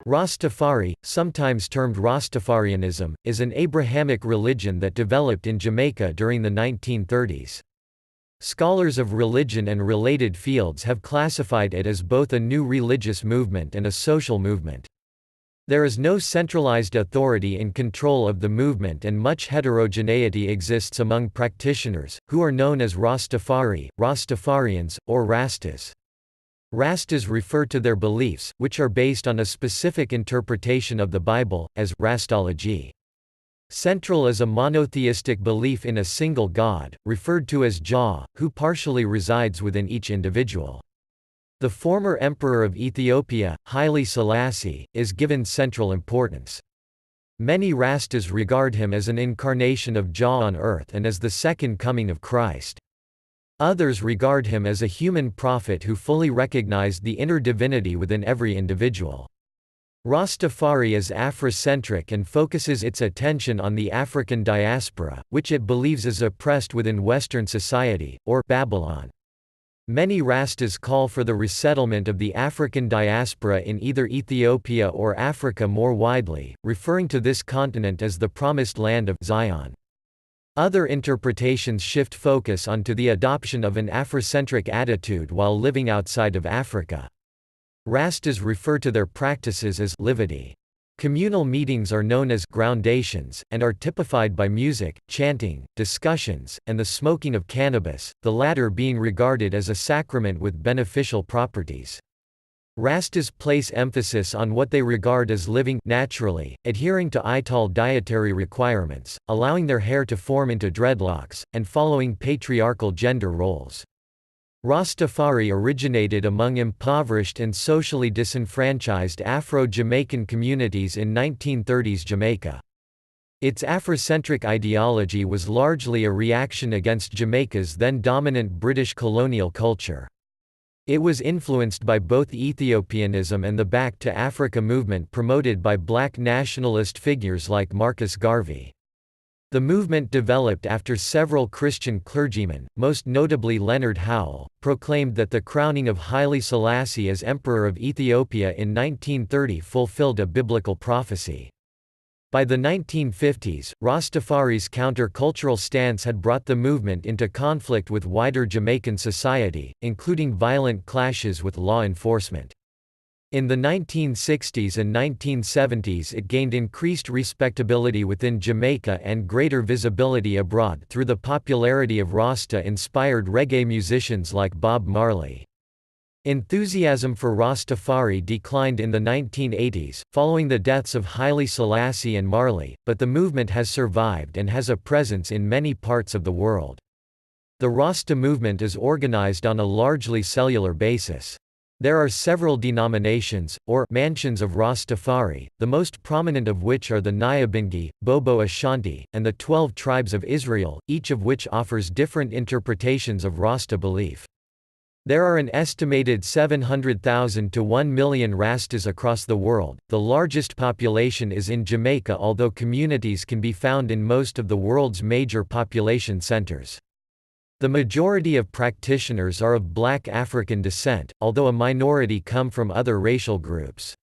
Rastafari, sometimes termed Rastafarianism, is an Abrahamic religion that developed in Jamaica during the 1930s. Scholars of religion and related fields have classified it as both a new religious movement and a social movement. There is no centralized authority in control of the movement, and much heterogeneity exists among practitioners, who are known as Rastafari, Rastafarians, or Rastas. Rastas refer to their beliefs, which are based on a specific interpretation of the Bible, as Rastalogy. Central is a monotheistic belief in a single God, referred to as Jah, who partially resides within each individual. The former Emperor of Ethiopia, Haile Selassie, is given central importance. Many Rastas regard him as an incarnation of Jah on earth and as the second coming of Christ. Others regard him as a human prophet who fully recognized the inner divinity within every individual. Rastafari is Afrocentric and focuses its attention on the African diaspora, which it believes is oppressed within Western society, or Babylon. Many Rastas call for the resettlement of the African diaspora in either Ethiopia or Africa more widely, referring to this continent as the Promised Land of Zion. Other interpretations shift focus onto the adoption of an Afrocentric attitude while living outside of Africa. Rastas refer to their practices as livity. Communal meetings are known as groundations, and are typified by music, chanting, discussions, and the smoking of cannabis, the latter being regarded as a sacrament with beneficial properties. Rastas place emphasis on what they regard as living naturally, adhering to Untitled dietary requirements, allowing their hair to form into dreadlocks, and following patriarchal gender roles. Rastafari originated among impoverished and socially disenfranchised Afro-Jamaican communities in 1930s Jamaica. Its Afrocentric ideology was largely a reaction against Jamaica's then dominant British colonial culture. It was influenced by both Ethiopianism and the Back to Africa movement promoted by black nationalist figures like Marcus Garvey. The movement developed after several Christian clergymen, most notably Leonard Howell, proclaimed that the crowning of Haile Selassie as Emperor of Ethiopia in 1930 fulfilled a biblical prophecy. By the 1950s, Rastafari's counter-cultural stance had brought the movement into conflict with wider Jamaican society, including violent clashes with law enforcement. In the 1960s and 1970s it gained increased respectability within Jamaica and greater visibility abroad through the popularity of Rasta-inspired reggae musicians like Bob Marley. Enthusiasm for Rastafari declined in the 1980s, following the deaths of Haile Selassie and Marley, but the movement has survived and has a presence in many parts of the world. The Rasta movement is organized on a largely cellular basis. There are several denominations, or mansions of Rastafari, the most prominent of which are the Nyabingi, Bobo Ashanti, and the 12 tribes of Israel, each of which offers different interpretations of Rasta belief. There are an estimated 700,000 to 1 million Rastas across the world. The largest population is in Jamaica, although communities can be found in most of the world's major population centers. The majority of practitioners are of black African descent, although a minority come from other racial groups.